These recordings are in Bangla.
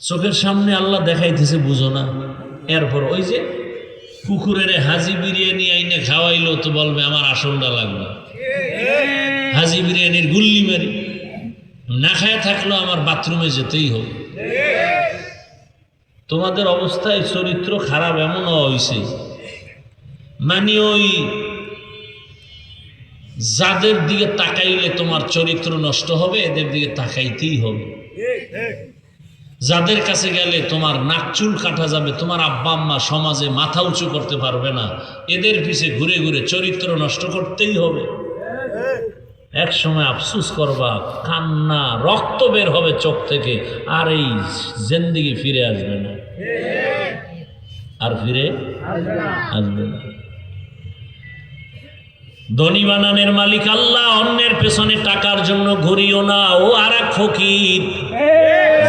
চোখের সামনে আল্লাহ দেখাইতেছে, বুঝো না। এরপর ওই যে পুকুরের হাজি বিরিয়ানি আইনে খাওয়াইলো তো বলবে আমার আসলটা লাগবে, হাজি বিরিয়ানির গুল্লি মারি, না খায় থাকলেও আমার বাথরুমে যেতেই হবে। তোমাদের অবস্থায় চরিত্র খারাপ এমন হয়েছে, মানে ওই যাদের দিকে তাকাইলে তোমার চরিত্র নষ্ট হবে এদের দিকে তাকাইতেই হবে। যাদের কাছে গেলে তোমার নাক চুল কাটা যাবে, তোমার আব্বা আম্মা সমাজে মাথা উঁচু করতে পারবে না, এদের পিছে ঘুরে ঘুরে চরিত্র নষ্ট করতেই হবে। এক সময় আফসোস করবা, কান্না রক্ত বের হবে চোখ থেকে, আর এই জিন্দেগি ফিরে আসবে না, আর ফিরে আসবে না। ধনী বানানের মালিক আল্লাহ, অন্যের পেছনে টাকার জন্য ঘুরিও না। ও আর এক ফকির,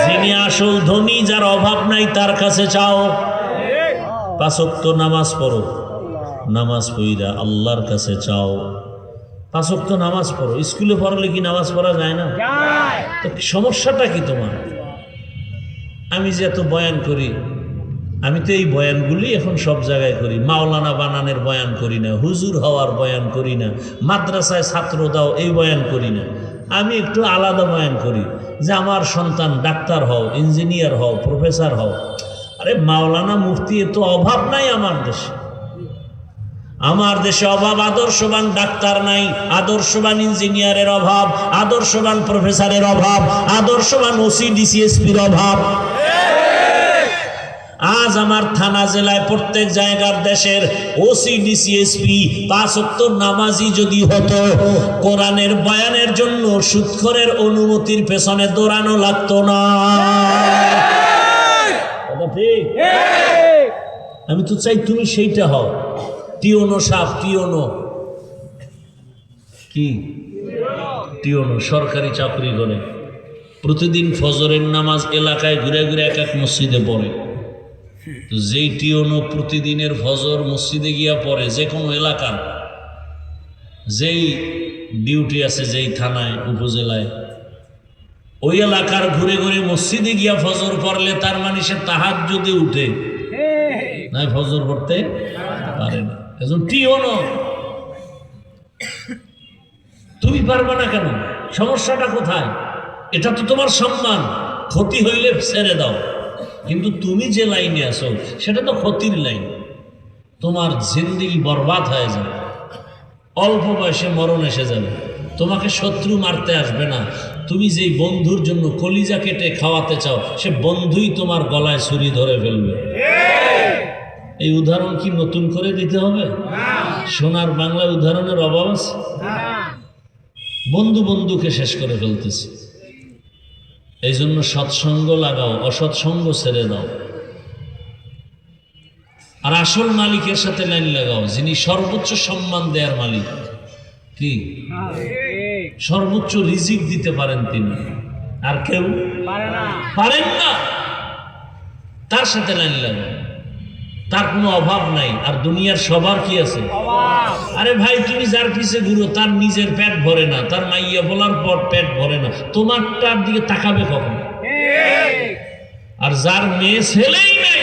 যিনি আসল ধনী, যার অভাব নাই তার কাছে চাও। 5 ওয়াক্ত নামাজ পড়ো, নামাজ পড়া আল্লাহর কাছে চাও। 5 ওয়াক্ত নামাজ পড়ো। স্কুলে পড়লে কি নামাজ পড়া যায় না? তো সমস্যাটা কি তোমার? আমি যে এত বয়ান করি, আমি তো এই বয়ানগুলি এখন সব জায়গায় করি। মাওলানা বানানের বয়ান করি না, হুজুর হওয়ার বয়ান করি না, মাদ্রাসায় ছাত্র দাও এই বয়ান করি না। আমি একটু আলাদা বয়ান করি যে আমার সন্তান ডাক্তার হও, ইঞ্জিনিয়ার হও, প্রফেসর হও। আরে মাওলানা মুফতি এত অভাব নাই আমার দেশে। আমার দেশে অভাব আদর্শবান ডাক্তার নাই, আদর্শবান ইঞ্জিনিয়ারের অভাব, আদর্শবান প্রফেসরের অভাব, আদর্শবান ওসি ডিসিএসপির অভাব। আজ আমার থানা জেলায় প্রত্যেক জায়গার দেশের ওসি ডিসিএসপি 5 ওয়াক্ত নামাজি যদি হতো, কোরআনের বয়ানের জন্য সুদখোরের অনুমতির পেছনে দৌড়ানো লাগতো না। ঠিক? আমি তো চাই তুমি সেইটা হও। টিওনো সাহেব, টিওনো কি, টিওনো সরকারি চাকরি করে, প্রতিদিন ফজরের নামাজ এলাকায় ঘুরে ঘুরে এক এক মসজিদে পড়ে। তো যেই টিওনো প্রতিদিনের ফজর মসজিদে গিয়া পড়ে, যে কোনো এলাকার যেই ডিউটি আছে, যেই থানায় উপজেলায়, ওই এলাকার ঘুরে ঘুরে মসজিদে গিয়া ফজর পড়লে তার মানে সে তাহাজ্জুদে উঠে না, ফজর পড়তে পারে না। একজন টিওনো। তুমি পারবে না কেন? সমস্যাটা কোথায়? এটা তো তোমার সম্মান, ক্ষতি হইলে ছেড়ে দাও। কিন্তু তুমি যে লাইনে আছো সেটা তো ক্ষতির লাইন, তোমার জিন্দেগি বরবাদ হয়ে যাবে, অল্প বয়সে মরণ এসে যাবে, তোমাকে শত্রু মারতে আসবে না। তুমি যেই বন্ধুর জন্য কলিজা কেটে খাওয়াতে চাও, সে বন্ধুই তোমার গলায় ছুরি ধরে ফেলবে। এই উদাহরণ কি নতুন করে দিতে হবে? সোনার বাংলা উদাহরণের অভাব আছে? বন্ধু বন্ধুকে শেষ করে ফেলতেছে। এই জন্য সৎসঙ্গ লাগাও, অসৎসঙ্গ ছেড়ে দাও, আর আসল মালিকের সাথে লাইন লাগাও, যিনি সর্বোচ্চ সম্মান দেওয়ার মালিক। কি সর্বোচ্চ রিজিক দিতে পারেন তিনি, আর কেউ পারেন না। তার সাথে লাইন লাগাও, তার কোনো অভাব নাই। আর দুনিয়ার সবার কি আছে? আরে ভাই, তুমি যার পিছে ঘুরো তার নিজের পেট ভরে না, তার মাইয়া বলার পর পেট ভরে না, তোমারটার দিকে তাকাবে কখন? আর যার মেয়ে ছেলেই নাই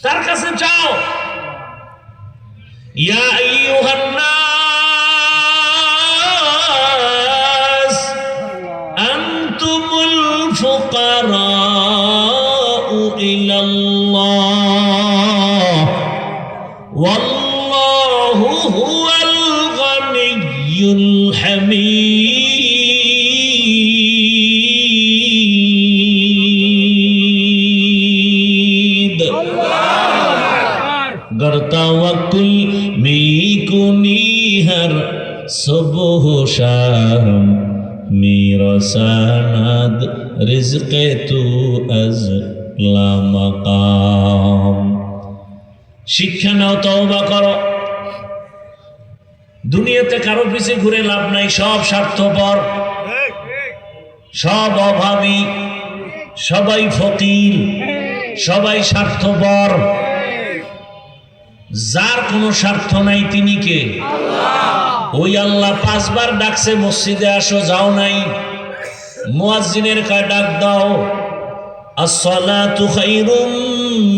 তার কাছে চাও। ইয়া আইয়ুহান নাস আনতুমুল ফুকারাউ ইলাল্লাহ ওয়াল্লাহু হুয়াল গানিয়্যুল হামিদ। गर तवक्कुल में कुनी हर सुबह शाम मेरा सनद रिज़्क़े तू अज़ ला मकाम। শিক্ষা নাও, তওবা করো। দুনিয়াতে কারো পিছে ঘুরে লাভ নাই, সব স্বার্থপর, সব অভাবী, সবাই ফকির, সবাই স্বার্থপর। যার কোনো স্বার্থ নাই তিনি কে? ওই আল্লাহ 5 বার ডাকছে মসজিদে আসো, যাও নাই। মুয়াজ্জিনের কয় ডাক দাও, আসসালাতু খায়রুম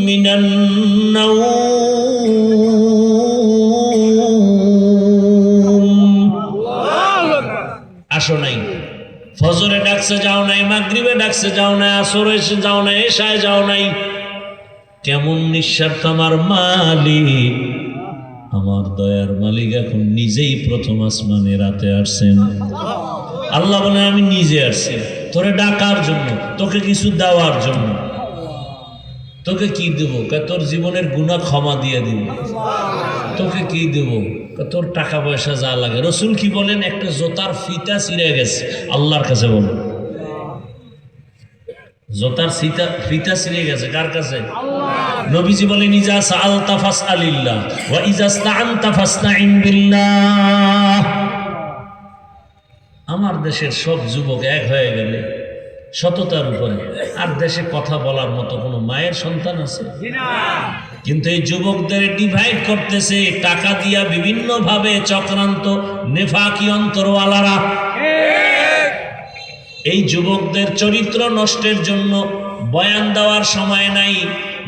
মিনান নাওম। আসো নাই, ফজরে ডাকছে যাও নাই, মাগরিবে ডাকছে যাও নাই, আসরে এসে যাও নাই, এশায় যাও নাই। কেমন নিঃস্বার্থ আমার মালিক, আমার দয়ার মালিক এখন নিজেই প্রথম আসমানে রাতে আসছেন। আল্লাহ বলে আমি নিজে আসছি তোরে ডাকার জন্য, তোকে কিছু দেওয়ার জন্য। তোকে কি দেবো? তোর জীবনের গুনাহ ক্ষমা দিয়ে দিব। তোকে কি দেব? তোর টাকা পয়সা যা লাগে। রসুল কি বলেন? একটা জোতার ফিতা ছিঁড়ে গেছে, আল্লাহর কাছে বলো। জোতার ফিতা ছিঁড়ে গেছে কার কাছে? নবীজি বলেন ইজা সাআলতা ফাসআলিল্লাহ ওয়া ইজা ইসতাআনতা ফাসতাইন বিল্লাহ। আমার দেশের সব যুবক এক হয়ে গেলে সততার উপরে, আর দেশে কথা বলার মতো কোনো মায়ের সন্তান আছে? কিন্তু এই যুবকদের ডিভাইড করতেছে টাকা দিয়া বিভিন্ন ভাবে চক্রান্ত নেফাকি অন্তরওয়ালারা। এই যুবকদের চরিত্র নষ্টের জন্য বয়ান দেওয়ার সময় নাই,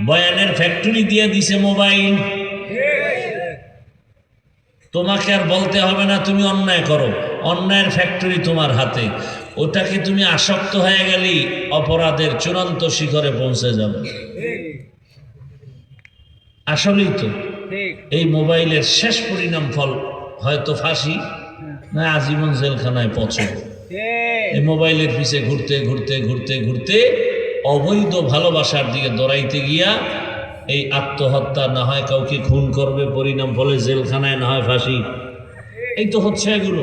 বয়ানের ফ্যাক্টরি দিয়ে দিছে মোবাইল। তোমাকে আর বলতে হবে না তুমি অন্যায় করো, অন্যায়ের ফ্যাক্টরি তোমার হাতে। ওটাকে তুমি আসক্ত হয়ে গেলেই অপরাধের চূড়ান্ত শিখরে পৌঁছে যাবে। আসলেই তো এই মোবাইলের শেষ পরিণাম ফল হয়তো ফাঁসি, না আজীবন জেলখানায় পচন। এই মোবাইলের পিছে ঘুরতে ঘুরতে ঘুরতে ঘুরতে অবৈধ ভালোবাসার দিকে দৌড়াইতে গিয়া এই আত্মহত্যা, না হয় কাউকে খুন করবে, পরিণাম ফলে জেলখানায়, না হয় ফাঁসি। এই তো হচ্ছে, এগুলো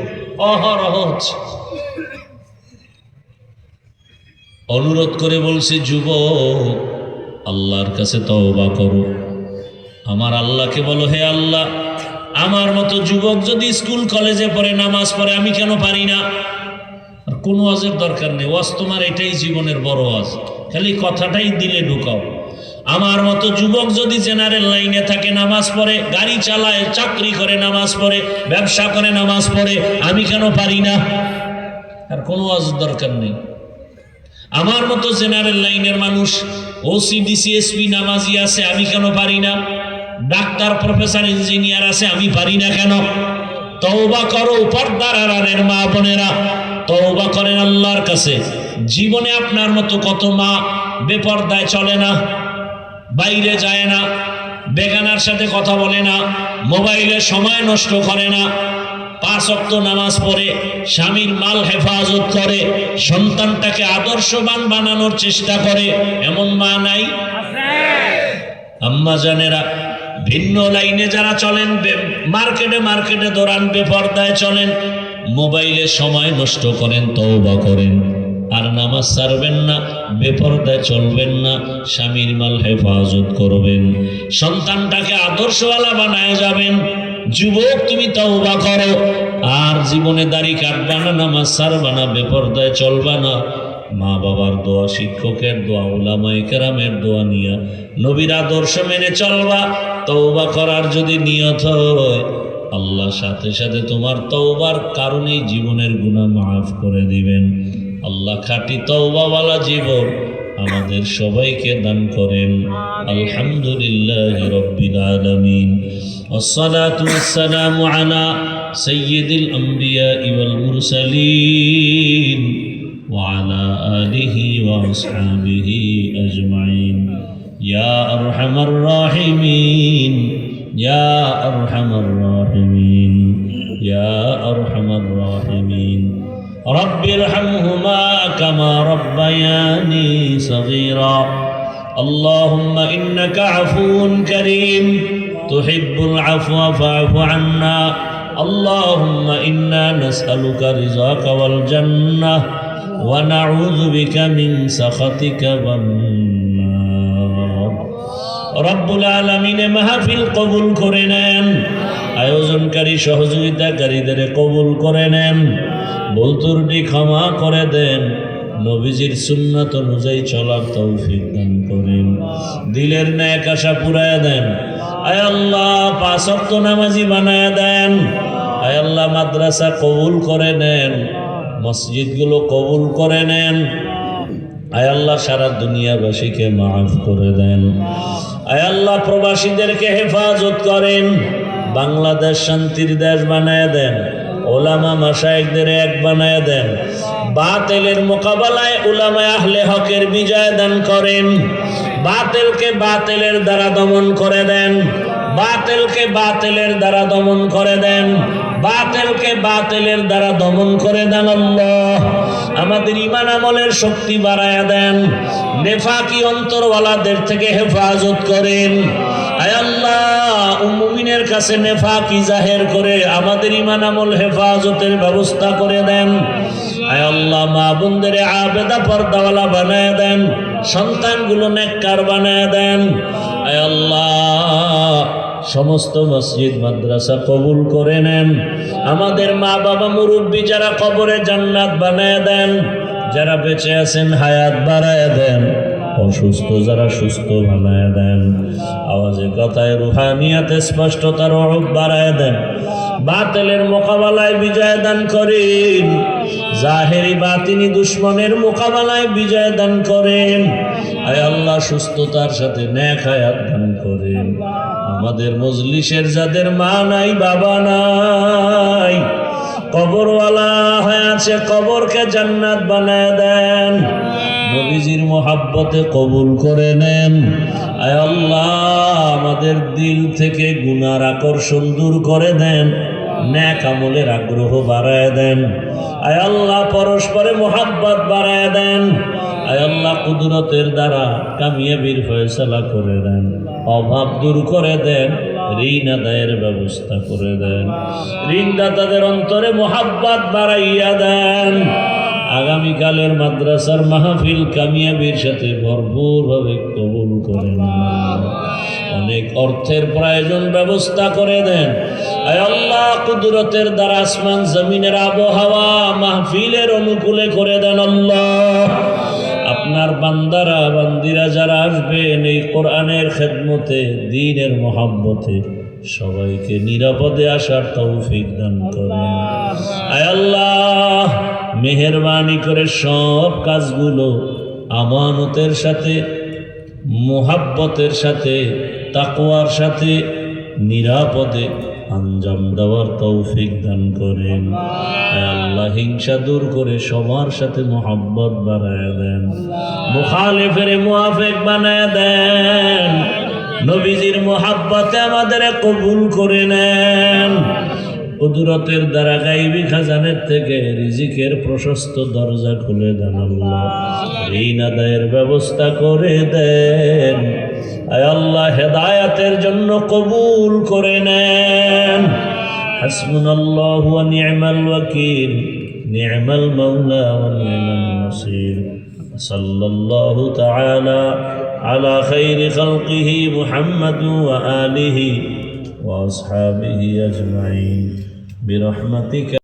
অহরহ হচ্ছে। অনুরোধ করে বলছে যুবক, আল্লাহর কাছে তওবা করো। আমার আল্লাহকে বলো, হে আল্লাহ, আমার মতো যুবক যদি স্কুল কলেজে পড়ে, নামাজ পড়ে, আমি কেন পারি না? আর কোনো ওয়াজের দরকার নেই, ওয়াজ তোমার এটাই জীবনের বড় ওয়াজ, খালি কথাটাই দিলে ঢুকাও। আমার মতো যুবক যদি জেনারেল লাইনে থাকে, নামাজ পড়ে, গাড়ি চালায়, চাকরি করে, নামাজ পড়ে, ব্যবসা করে, নামাজ পড়ে, আমি কেন পারি না? আর কোনো ওয়াজের দরকার নেই। আমার মতো জেনারেল লাইনের মানুষ ওসি ডিসিএসপি নামাজি আছে, আমি কেন পারি না? ডাক্তার প্রফেসর ইঞ্জিনিয়ার আছে, আমি পারি না কেন? তওবা করো পর্দার আড়ালের মা বোনেরা, তওবা করেন আল্লাহর কাছে। জীবনে আপনার মতো কত মা বেপর্দায় চলে না, বাইরে যায় না, বেগানার সাথে কথা বলে না, মোবাইলে সময় নষ্ট করে না, 5 ওয়াক্ত নামাজ পড়ে, স্বামীর মাল হেফাজত করে, সন্তানটাকে আদর্শবান বানানোর চেষ্টা করে। এমন মা নাই? আম্মা জানেরা, ভিন্ন লাইনে যারা চলেন, মার্কেটে মার্কেটে দৌড়ান, বেপর্দায় চলেন, মোবাইলে সময় নষ্ট করেন, তওবা করেন। আর নামাজ ছাড়বেন না, বেপরদায় চলবেন না, স্বামীর মাল হেফাজত করবেন, সন্তানটাকে আদর্শওয়ালা বানায় যাবেন। যুবক তুমি তওবা করো, আর জীবনে দাড়ি কাটবা না, নামাজ ছাড়বা না, বেপরদায় চলবা না। মা বাবার দোয়া, শিক্ষকের দোয়া, উলামায়ে কেরামের দোয়া নিয়া নবীর আদর্শ মেনে চলবা। তওবা করার যদি নিয়ত হয়, আল্লাহ সাথে সাথে তোমার তওবার কারণেই জীবনের গুনাহ মাফ করে দিবেন। আল্লাহ খাঁটি তওবাওয়ালা জীবন আমাদের সবাইকে দান করেন। আলহামদুলিল্লাহি রাব্বিল আলামিন, ওয়াসসালাতু ওয়াসসালামু আলা সাইয়্যিদিল আমবিয়া ওয়াল মুরসালিন ওয়া আলা আলিহি ওয়া আসহাবিহি আজমাইন। ইয়া আরহামার রাহিমিন, ইয়া আরহামার রাহিমিন, ইয়া আরহামার রাহিমিন। رب ارحمهما كما ربياني صغيرا. اللهم إنك عفو كريم تحب العفو فاعف عنا. اللهم إنا نسألك رضاك والجنة ونعوذ بك من سخطك والنار. رب العالمين মাহফিল কবুল করে নেন, আয়োজনকারী সহযোগিতাকারীদের কবুল করে নেন, ভুল ত্রুটি ক্ষমা করে দেন, নবীজির সুন্নাত অনুযায়ী চলার তৌফিক দান করেন, দিলের নেক আশা পুরায়া দেন। আয় আল্লাহ 5 ওয়াক্ত নামাজি বানায়া দেন। আয় আল্লাহ মাদ্রাসা কবুল করে নেন, মসজিদগুলো কবুল করে নেন, আয় আল্লাহ সারা দুনিয়াবাসীকে মাফ করে দেন। আয় আল্লাহ প্রবাসীদেরকে হেফাজত করেন। বাংলাদেশ শান্তির দেশ বানায় দেন। ওলামা মাশায়েখদের এক বানায় দেন। বাতিলের মোকাবেলায় উলামায়ে আহলে হকের বিজয় দান করেন। বাতিলকে বাতিলের দ্বারা দমন করে দেন। বাতিলকে বাতিলের দ্বারা দমন করে দেন। বাতিলকে বাতিলের দ্বারা দমন করে দেন। আল্লাহ আমাদের ঈমান আমলের শক্তি বাড়ায়া দেন। নেফাকি অন্তরওয়ালাদের থেকে হেফাজত করেন। আয় আল্লাহ মুমিনের কাছে নেফাকি জাহের করে আমাদের ঈমান আমল হেফাজতের ব্যবস্থা করে দেন। আয় আল্লাহ মা বোনদের আবেদা পর্দাওয়ালা বানায় দেন। সন্তানগুলো নেককার বানায় দেন। আয় আল্লাহ সমস্ত মসজিদ মাদ্রাসা কবুল করে নেন। আমাদের মা বাবা মুরব্বী যারা কবরে জান্নাত বানায় দেন। যারা বেঁচে আছেন হায়াত বাড়ায় দেন। অসুস্থ যারা সুস্থ বানায় দেন। আওয়াজে কথায় রুহানিয়াতে স্পষ্টতার রূপ বাড়ায় দেন। বাতিলের মোকাবেলায় বিজয় দান করেন। জাহেরি বাতিনি দুশ্মনের মোকাবেলায় বিজয় দান করেন। আয় আল্লাহ সুস্থতার সাথে নেক হায়াত দান করেন। আমাদের মজলিসের যাদের মা নাই বাবা নাই, কবরওয়ালা হয়ে আছে, কবরকে জান্নাত বানায় দেন। নবীজির মোহাব্বতে কবুল করে নেন। আয় আল্লাহ আমাদের দিল থেকে গুনার আকর্ষণ দূর করে দেন। নেক আমলের আগ্রহ বাড়ায় দেন। আয় আল্লাহ পরস্পরে মোহাব্বত বাড়ায় দেন। আয় আল্লাহ কুদরতের দ্বারা কামিয়াবির ফয়সালা করে দেন। অভাব দূর করে দেন। ঋণ আদায়ের ব্যবস্থা করে দেন। ঋণদাতাদের অন্তরে মোহাব্বত বাড়াইয়া দেন। আগামীকালের মাদ্রাসার মাহফিল কামিয়াবির সাথে ভরপুরভাবে কবুল করে নেন। অনেক অর্থের প্রয়োজন ব্যবস্থা করে দেন। আয় আল্লাহ কুদরতের দ্বারা আসমান জমিনের আবহাওয়া মাহফিলের অনুকূলে করে দেন। আল্লাহ আপনার বান্দারা বান্দিরা যারা আসবেন এই কোরআনের খেদমতে দ্বীনের মহব্বতে সবাইকে নিরাপদে আসার তৌফিক দান করেন। আয় আল্লাহ মেহেরবানি করে সব কাজগুলো আমানতের সাথে, মুহাব্বতের সাথে, তাকওয়ার সাথে নিরাপদে আঞ্জাম দেওয়ার তৌফিক দান করেন। আয় আল্লাহ হিংসা দূর করে সবার সাথে মোহাব্বত বাড়ায় দেন। মুখালিফের মুআফিক বানায় দেন। নবীজির মোহাব্বতে আমাদের কবুল করে নেন। কুদরতের দ্বারা গাইবী খাজানের থেকে রিজিকের প্রশস্ত দরজা খুলে দেন। আল্লাহ ঋণ আদায়ের ব্যবস্থা করে দেন। আয় আল্লাহ হেদায়াতের জন্য কবুল করে নেন। হাসবুনাল্লাহু ওয়া নি'মাল ওয়াকিল, নি'মাল মাওলা ওয়া নি'মান নাসির। সাল্লাল্লাহু তাআলা আলা খাইরি খালকিহি মুহাম্মাদ ওয়া আলিহি ওয়া আসহাবিহি আজমাইন বিরহমাতিকা।